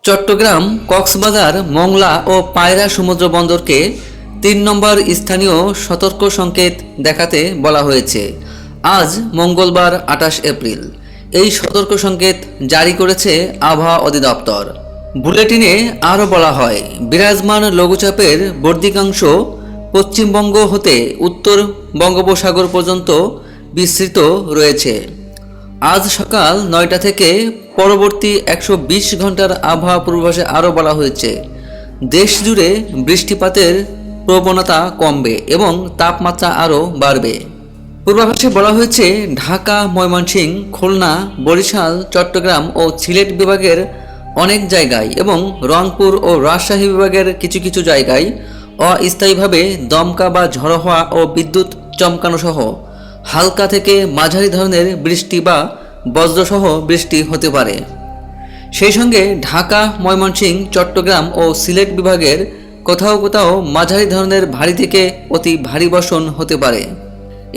চট্টগ্রাম, কক্সবাজার, মংলা ও পায়রা সমুদ্র বন্দরকে ৩ নম্বর স্থানীয় সতর্ক সংকেত দেখাতে বলা হয়েছে। আজ মঙ্গলবার ২৮ এপ্রিল এই সতর্ক সংকেত জারি করেছে আবহাওয়া অধিদপ্তর। বুলেটিনে আরও বলা হয়, বিরাজমান লঘুচাপের বর্ধিকাংশ পশ্চিমবঙ্গ হতে উত্তর বঙ্গোপসাগর পর্যন্ত বিস্তৃত রয়েছে। আজ সকাল ৯টা থেকে পরবর্তী ১২০ ঘন্টার আবহাওয়া পূর্বাভাসে আরও বলা হয়েছে, দেশ জুড়ে বৃষ্টিপাতের প্রবণতা কমবে এবং তাপমাত্রা আরও বাড়বে। পূর্বাভাসে বলা হয়েছে, ঢাকা, ময়মনসিংহ, খুলনা, বরিশাল, চট্টগ্রাম ও সিলেট বিভাগের অনেক জায়গায় এবং রংপুর ও রাজশাহী বিভাগের কিছু কিছু জায়গায় অস্থায়ীভাবে দমকা বা ঝড়ো হওয়া ও বিদ্যুৎ চমকানো সহ হালকা থেকে মাঝারি ধরনের বৃষ্টি বা বজ্রসহ বৃষ্টি হতে পারে। সেই সঙ্গে ঢাকা, ময়মনসিংহ, চট্টগ্রাম ও সিলেট বিভাগের কোথাও কোথাও মাঝারি ধরনের ভারী থেকে অতি ভারী বর্ষণ হতে পারে।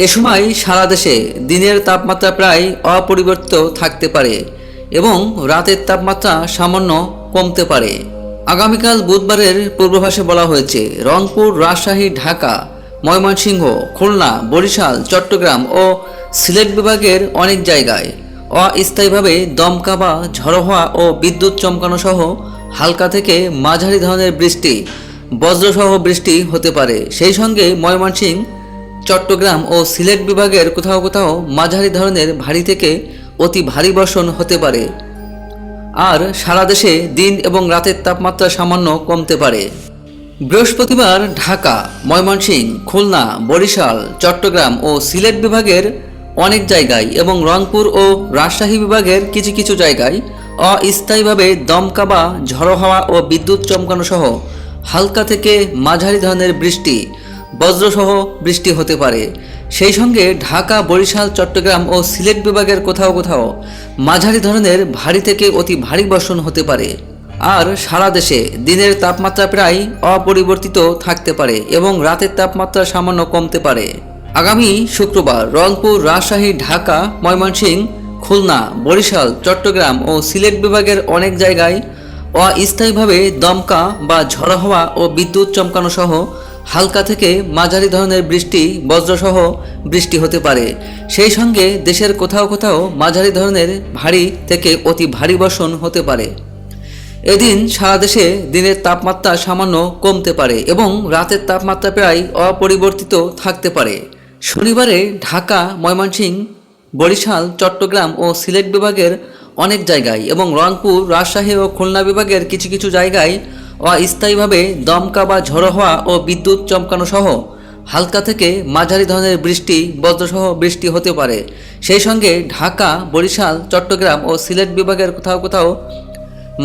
এ সময় সারা দেশে দিনের তাপমাত্রা প্রায় অপরিবর্তিত থাকতে পারে এবং রাতের তাপমাত্রা সামান্য কমতে পারে। আগামীকাল বুধবারের পূর্বাভাসে বলা হয়েছে, রংপুর, রাজশাহী, ঢাকা, ময়মনসিংহ, খুলনা, বরিশাল, চট্টগ্রাম ও সিলেট বিভাগের অনেক জায়গায় অস্থায়ীভাবে দমকা বা ঝড়ো হওয়া ও বিদ্যুৎ চমকানো সহ হালকা থেকে মাঝারি ধরনের বৃষ্টি, বজ্রসহ বৃষ্টি হতে পারে। সেই সঙ্গে ময়মনসিংহ, চট্টগ্রাম ও সিলেট বিভাগের কোথাও কোথাও মাঝারি ধরনের ভারী থেকে অতি ভারী বর্ষণ হতে পারে। আর সারা দেশে দিন এবং রাতের তাপমাত্রা সামান্য কমতে পারে। বৃহস্পতিবার ঢাকা, ময়মনসিংহ, খুলনা, বরিশাল, চট্টগ্রাম ও সিলেট বিভাগের অনেক জায়গায় এবং রংপুর ও রাজশাহী বিভাগের কিছু কিছু জায়গায় অস্থায়ীভাবে দমকা বা ঝড়ো হাওয়া ও বিদ্যুৎ চমকানো সহ হালকা থেকে মাঝারি ধরনের বৃষ্টি, বজ্রসহ বৃষ্টি হতে পারে। সেই সঙ্গে ঢাকা, বরিশাল, চট্টগ্রাম ও সিলেট বিভাগের কোথাও কোথাও মাঝারি ধরনের ভারী থেকে অতি ভারী বর্ষণ হতে পারে। আর সারা দেশে দিনের তাপমাত্রা প্রায় অপরিবর্তিত থাকতে পারে এবং রাতের তাপমাত্রা সামান্য কমতে পারে। আগামী শুক্রবার রংপুর, রাজশাহী, ঢাকা, ময়মনসিংহ, খুলনা, বরিশাল, চট্টগ্রাম ও সিলেট বিভাগের অনেক জায়গায় অস্থায়ীভাবে দমকা বা ঝড়ো হওয়া ও বিদ্যুৎ চমকানো সহ হালকা থেকে মাঝারি ধরনের বৃষ্টি, বজ্রসহ বৃষ্টি হতে পারে। সেই সঙ্গে দেশের কোথাও কোথাও মাঝারি ধরনের ভারী থেকে অতি ভারী বর্ষণ হতে পারে। এদিন সারা দেশে দিনের তাপমাত্রা সামান্য কমতে পারে এবং রাতের তাপমাত্রা প্রায় অপরিবর্তিত থাকতে পারে। শনিবারে ঢাকা, ময়মনসিংহ, বরিশাল, চট্টগ্রাম ও সিলেট বিভাগের অনেক জায়গায় এবং রংপুর, রাজশাহী ও খুলনা বিভাগের কিছু কিছু জায়গায় অস্থায়ীভাবে দমকা বা ঝড়ো হওয়া ও বিদ্যুৎ চমকানো সহ হালকা থেকে মাঝারি ধরনের বৃষ্টি, বজ্রসহ বৃষ্টি হতে পারে। সেই সঙ্গে ঢাকা, বরিশাল, চট্টগ্রাম ও সিলেট বিভাগের কোথাও কোথাও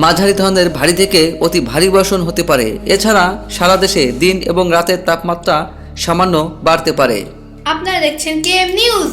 মাঝারি ধরনের ভারী থেকে অতি ভারী বর্ষণ হতে পারে। এছাড়া সারা দেশে দিন এবং রাতের তাপমাত্রা সামান্য বাড়তে পারে। আপনারা দেখছেন কেএম নিউজ।